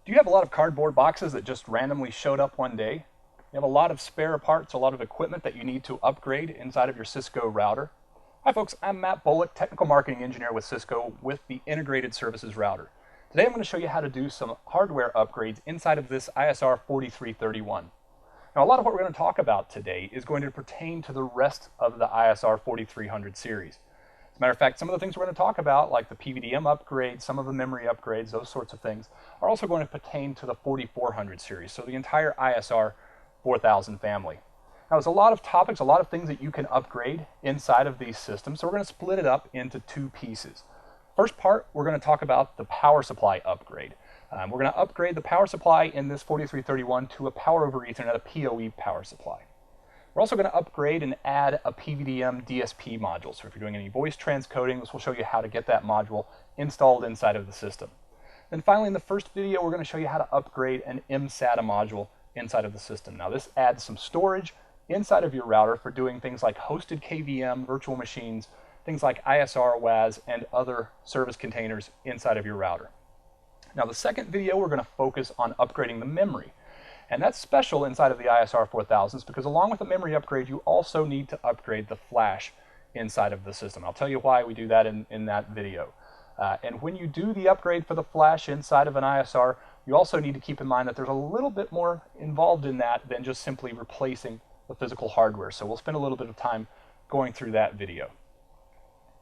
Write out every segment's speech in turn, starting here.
Do you have a lot of cardboard boxes that just randomly showed up one day? You have a lot of spare parts, a lot of equipment that you need to upgrade inside of your Cisco router? Hi folks, I'm Matt Bullock, Technical Marketing Engineer with Cisco with the Integrated Services Router. Today I'm going to show you how to do some hardware upgrades inside of this ISR4331. Now a lot of what we're going to talk about today is going to pertain to the rest of the ISR4300 series. As a matter of fact, some of the things we're going to talk about, like the PVDM upgrades, some of the memory upgrades, those sorts of things, are also going to pertain to the 4400 series, so the entire ISR 4000 family. Now, there's a lot of topics, a lot of things that you can upgrade inside of these systems, so we're going to split it up into two pieces. First part, we're going to talk about the power supply upgrade. We're going to upgrade the power supply in this 4331 to a Power over Ethernet, a PoE power supply. We're also going to upgrade and add a PVDM DSP module. So if you're doing any voice transcoding, this will show you how to get that module installed inside of the system. Then finally, in the first video, we're going to show you how to upgrade an mSATA module inside of the system. Now this adds some storage inside of your router for doing things like hosted KVM, virtual machines, things like ISR, WAS, and other service containers inside of your router. Now the second video, we're going to focus on upgrading the memory. And that's special inside of the ISR 4000s because along with the memory upgrade, you also need to upgrade the flash inside of the system. I'll tell you why we do that in that video. And when you do the upgrade for the flash inside of an ISR, you also need to keep in mind that there's a little bit more involved in that than just simply replacing the physical hardware. So we'll spend a little bit of time going through that video.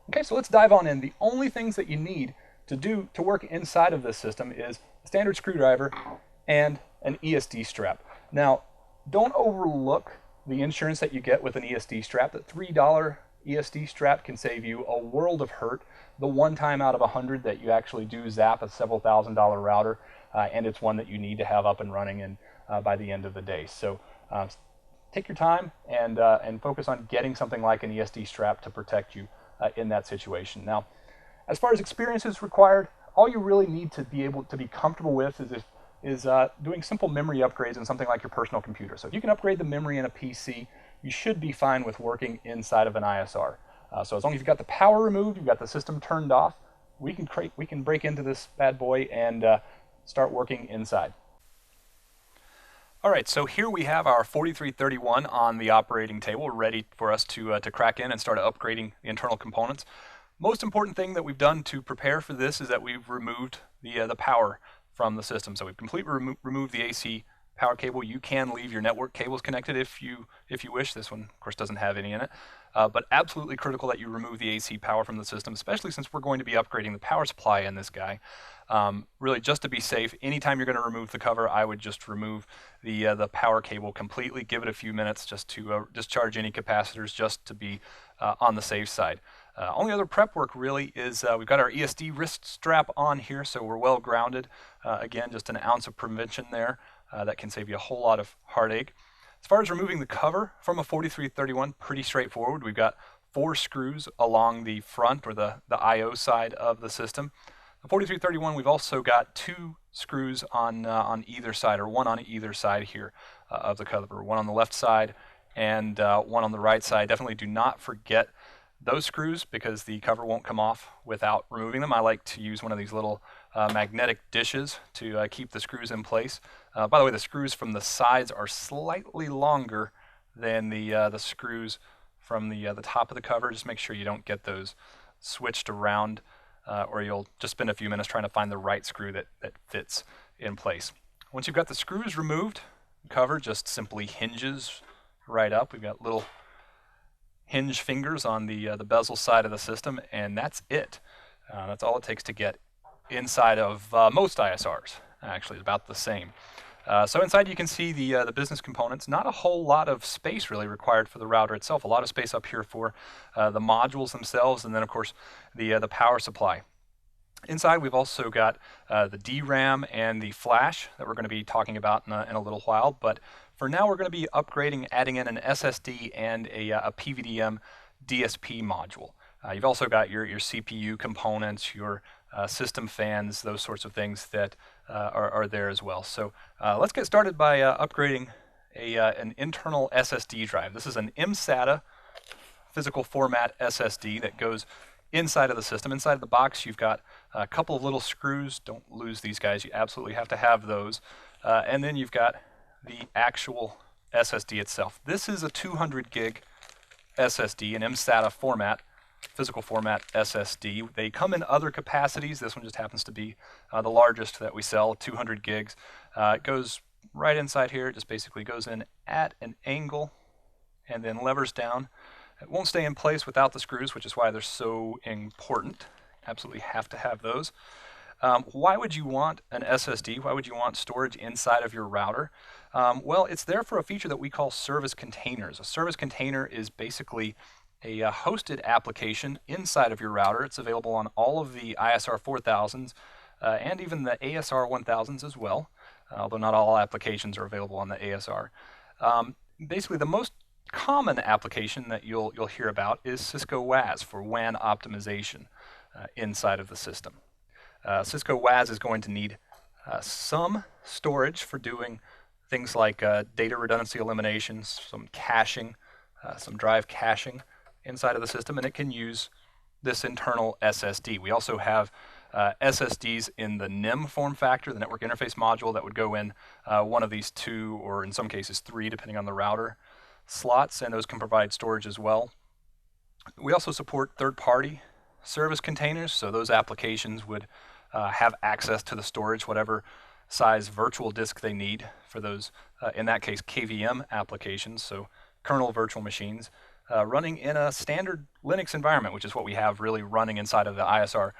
Okay, so let's dive on in. The only things that you need to work inside of this system is a standard screwdriver and an ESD strap. Now, don't overlook the insurance that you get with an ESD strap. That $3 ESD strap can save you a world of hurt. The one time out of 100 that you actually do zap a several $1,000 router, and it's one that you need to have up and running in by the end of the day. So take your time and focus on getting something like an ESD strap to protect you in that situation. Now, as far as experience is required, all you really need to be able to be comfortable with is doing simple memory upgrades in something like your personal computer. So if you can upgrade the memory in a PC, you should be fine with working inside of an ISR. So as long as you've got the power removed, you've got the system turned off, we can break into this bad boy and start working inside. All right, so here we have our 4331 on the operating table, ready for us to crack in and start upgrading the internal components. Most important thing that we've done to prepare for this is that we've removed the power from the system. So we've completely removed the AC power cable. You can leave your network cables connected if you wish. This one, of course, doesn't have any in it. But absolutely critical that you remove the AC power from the system, especially since we're going to be upgrading the power supply in this guy. Really, just to be safe, anytime you're going to remove the cover, I would just remove the power cable completely. Give it a few minutes just to discharge any capacitors, just to be on the safe side. Only other prep work really is we've got our ESD wrist strap on here, so we're well grounded. Again, just an ounce of prevention there that can save you a whole lot of heartache. As far as removing the cover from a 4331, pretty straightforward. We've got 4 screws along the front or the I/O side of the system. The 4331, we've also got 2 screws on either side, or one on either side here of the cover. One on the left side and one on the right side. Definitely do not forget those screws because the cover won't come off without removing them. I like to use one of these little magnetic dishes to keep the screws in place. By the way, the screws from the sides are slightly longer than the screws from the top of the cover. Just make sure you don't get those switched around or you'll just spend a few minutes trying to find the right screw that fits in place. Once you've got the screws removed, the cover just simply hinges right up. We've got little hinge fingers on the bezel side of the system, and that's it. That's all it takes to get inside of most ISRs. Actually, it's about the same. So inside you can see the business components. Not a whole lot of space really required for the router itself. A lot of space up here for the modules themselves, and then of course the power supply. Inside we've also got the DRAM and the flash that we're going to be talking about in a little while. But for now we're going to be upgrading, adding in an SSD and a PVDM DSP module. You've also got your CPU components, your system fans, those sorts of things that are there as well. So let's get started by upgrading an internal SSD drive. This is an mSATA physical format SSD that goes inside of the system. Inside of the box, you've got a couple of little screws. Don't lose these guys. You absolutely have to have those. And then you've got the actual SSD itself. This is a 200 gig SSD, an MSATA format, physical format SSD. They come in other capacities. This one just happens to be the largest that we sell, 200 gigs. It goes right inside here. It just basically goes in at an angle and then levers down. It won't stay in place without the screws, which is why they're so important. Absolutely have to have those. Why would you want an SSD? Why would you want storage inside of your router? Well, it's there for a feature that we call service containers. A service container is basically a hosted application inside of your router. It's available on all of the ISR4000s and even the ASR1000s as well, although not all applications are available on the ASR. Basically, the most common application that you'll hear about is Cisco WAS for WAN optimization inside of the system. Cisco WAS is going to need some storage for doing things like data redundancy elimination, some caching, some drive caching inside of the system, and it can use this internal SSD. We also have SSDs in the NIM form factor, the network interface module, that would go in one of these 2 or in some cases 3, depending on the router slots, and those can provide storage as well. We also support third-party service containers, so those applications would have access to the storage, whatever size virtual disk they need for those, in that case, KVM applications, so kernel virtual machines, running in a standard Linux environment, which is what we have really running inside of the ISR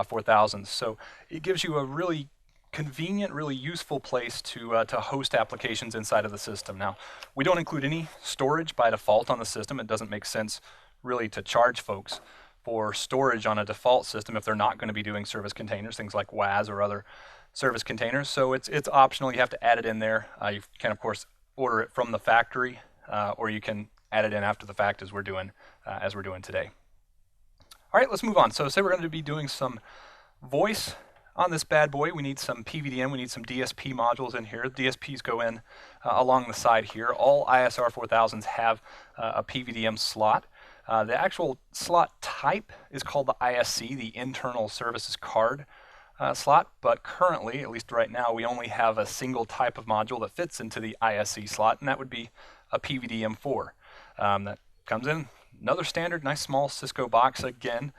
4000. So it gives you a really convenient, really useful place to host applications inside of the system. Now, we don't include any storage by default on the system. It doesn't make sense really to charge folks for storage on a default system if they're not going to be doing service containers, things like WAS or other service containers. So it's optional. You have to add it in there. You can, of course, order it from the factory, or you can add it in after the fact, as we're doing today. All right, let's move on. So say we're going to be doing some voice on this bad boy. We need some PVDM, we need some DSP modules in here. DSPs go in along the side here. All ISR 4000s have a PVDM slot. The actual slot type is called the ISC, the Internal Services Card slot, but currently, at least right now, we only have a single type of module that fits into the ISC slot, and that would be a PVDM4. That comes in another standard, nice small Cisco box again,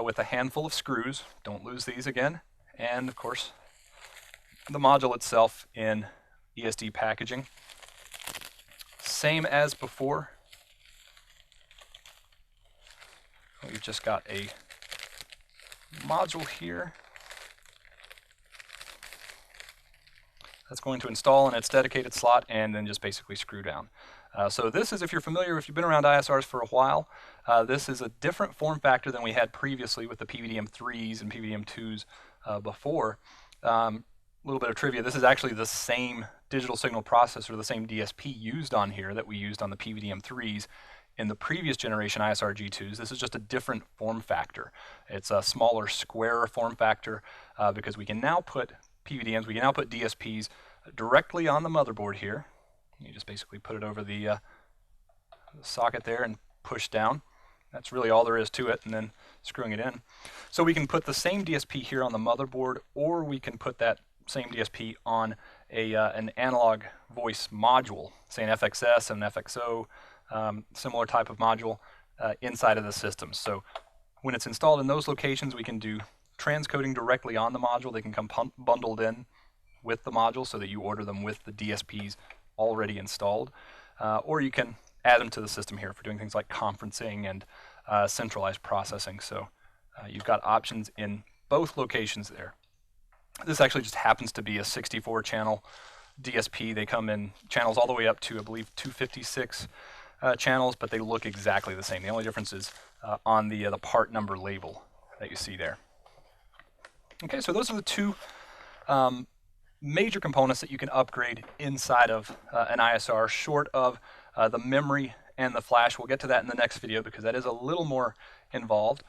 with a handful of screws. Don't lose these again. And of course, the module itself in ESD packaging. Same as before. We've just got a module here that's going to install in its dedicated slot and then just basically screw down. So this is, if you're familiar, if you've been around ISRs for a while, this is a different form factor than we had previously with the PVDM3s and PVDM2s before. A little bit of trivia, this is actually the same digital signal processor, the same DSP used on here that we used on the PVDM3s in the previous generation ISR G2s. This is just a different form factor. It's a smaller, squarer form factor because we can now put PVDMs, we can now put DSPs directly on the motherboard here. You just basically put it over the socket there and push down. That's really all there is to it, and then screwing it in. So we can put the same DSP here on the motherboard, or we can put that same DSP on an analog voice module, say an FXS, an FXO, similar type of module inside of the system. So when it's installed in those locations, we can do transcoding directly on the module. They can come bundled in with the module so that you order them with the DSPs already installed, or you can add them to the system here for doing things like conferencing and centralized processing. So you've got options in both locations there. This actually just happens to be a 64-channel DSP. They come in channels all the way up to, I believe, 256 channels, but they look exactly the same. The only difference is on the part number label that you see there. Okay, so those are the two major components that you can upgrade inside of an ISR, short of the memory and the flash. We'll get to that in the next video because that is a little more involved.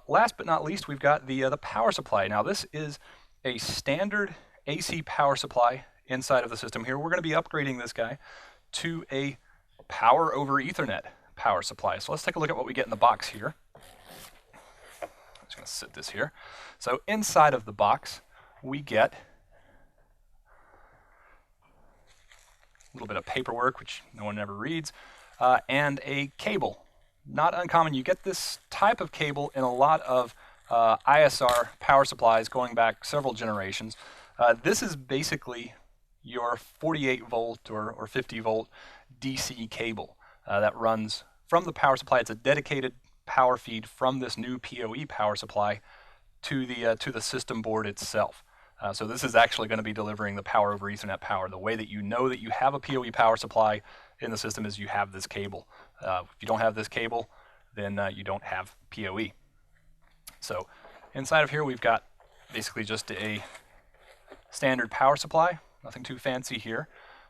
Last but not least, we've got the power supply. Now this is a standard AC power supply inside of the system here. We're going to be upgrading this guy to a power over Ethernet power supply. So let's take a look at what we get in the box here. just going to sit this here. So inside of the box, we get a little bit of paperwork, which no one ever reads, and a cable. Not uncommon. You get this type of cable in a lot of ISR power supplies going back several generations. This is basically your 48 volt or 50 volt DC cable that runs from the power supply. It's a dedicated power feed from this new PoE power supply to the system board itself. So this is actually going to be delivering the power over Ethernet power. The way that you know that you have a PoE power supply in the system is you have this cable. If you don't have this cable, then you don't have PoE. So inside of here we've got basically just a standard power supply, nothing too fancy here.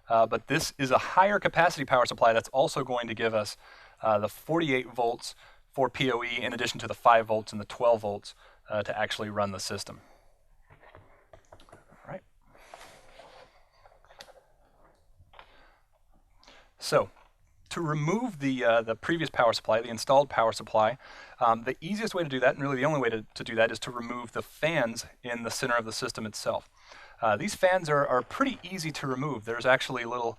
But this is a higher capacity power supply that's also going to give us the 48 volts for PoE in addition to the 5 volts and the 12 volts to actually run the system. All right. So to remove the previous power supply, the installed power supply, the easiest way to do that, and really the only way to do that, is to remove the fans in the center of the system itself. These fans are pretty easy to remove. There's actually little,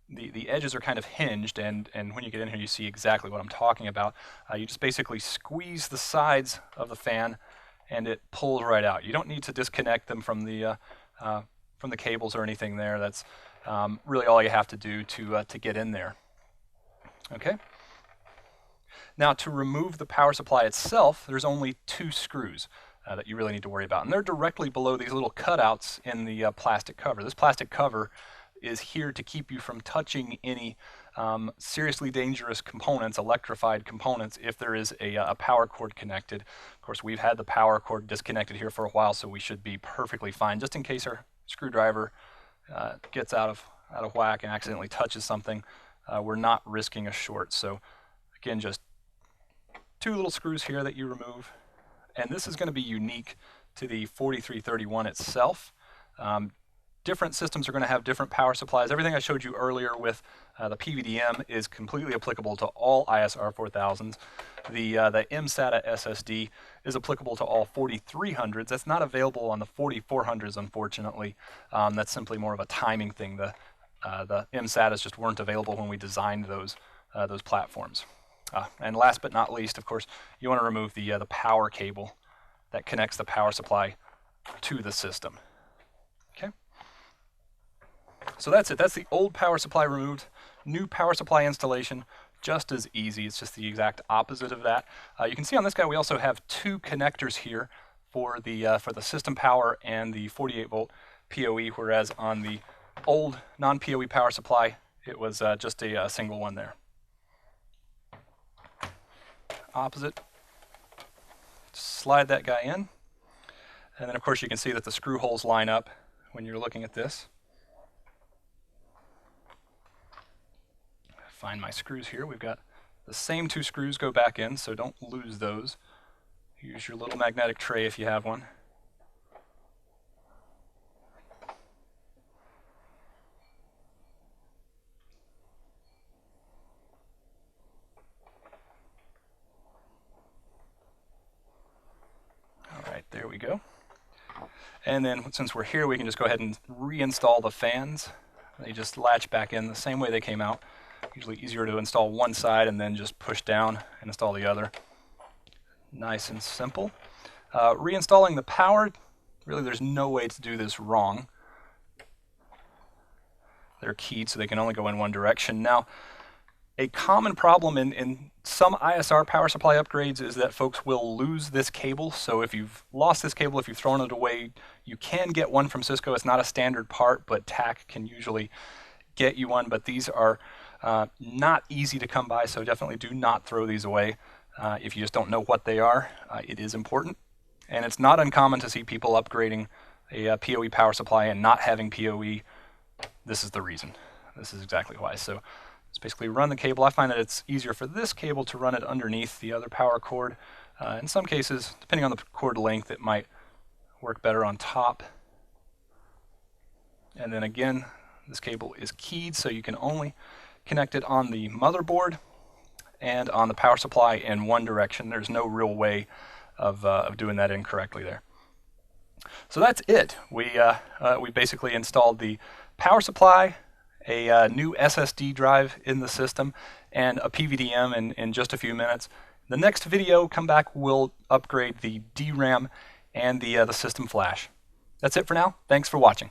the edges are kind of hinged, and when you get in here you see exactly what I'm talking about. You just basically squeeze the sides of the fan and it pulls right out. You don't need to disconnect them from the cables or anything there. That's really all you have to do to get in there. Okay. Now to remove the power supply itself, there's only 2 screws that you really need to worry about, and they're directly below these little cutouts in the plastic cover. This plastic cover is here to keep you from touching any seriously dangerous components, electrified components, if there is a power cord connected. Of course, we've had the power cord disconnected here for a while, so we should be perfectly fine, just in case our screwdriver gets out of whack and accidentally touches something. We're not risking a short. So again, just 2 little screws here that you remove, and this is going to be unique to the 4331 itself. Different systems are going to have different power supplies. Everything I showed you earlier with the PVDM is completely applicable to all ISR4000s. The mSATA SSD is applicable to all 4300s. That's not available on the 4400s, unfortunately. That's simply more of a timing thing. The mSATAs just weren't available when we designed those platforms. And last but not least, of course, you want to remove the power cable that connects the power supply to the system. Okay. So that's it. That's the old power supply removed. New power supply installation, just as easy. It's just the exact opposite of that. You can see on this guy we also have 2 connectors here for the system power and the 48 volt PoE, whereas on the old non-PoE power supply it was just a single one there. Opposite. Slide that guy in, and then of course you can see that the screw holes line up when you're looking at this. Find my screws here. We've got the same 2 screws go back in, so don't lose those. Use your little magnetic tray if you have one. There we go. And then since we're here, we can just go ahead and reinstall the fans. They just latch back in the same way they came out. Usually easier to install one side and then just push down and install the other. Nice and simple. Reinstalling the power, really there's no way to do this wrong. They're keyed so they can only go in one direction. Now, a common problem in some ISR power supply upgrades is that folks will lose this cable. So if you've lost this cable, if you've thrown it away, you can get one from Cisco. It's not a standard part, but TAC can usually get you one. But these are not easy to come by, so definitely do not throw these away. If you just don't know what they are, it is important. And it's not uncommon to see people upgrading a PoE power supply and not having PoE. This is the reason. This is exactly why. So it's basically run the cable. I find that it's easier for this cable to run it underneath the other power cord. In some cases, depending on the cord length, it might work better on top. And then again, this cable is keyed, so you can only connect it on the motherboard and on the power supply in one direction. There's no real way of doing that incorrectly there. So that's it. We basically installed the power supply, a new SSD drive in the system, and a PVDM in just a few minutes. The next video, come back, we'll upgrade the DRAM and the system flash. That's it for now. Thanks for watching.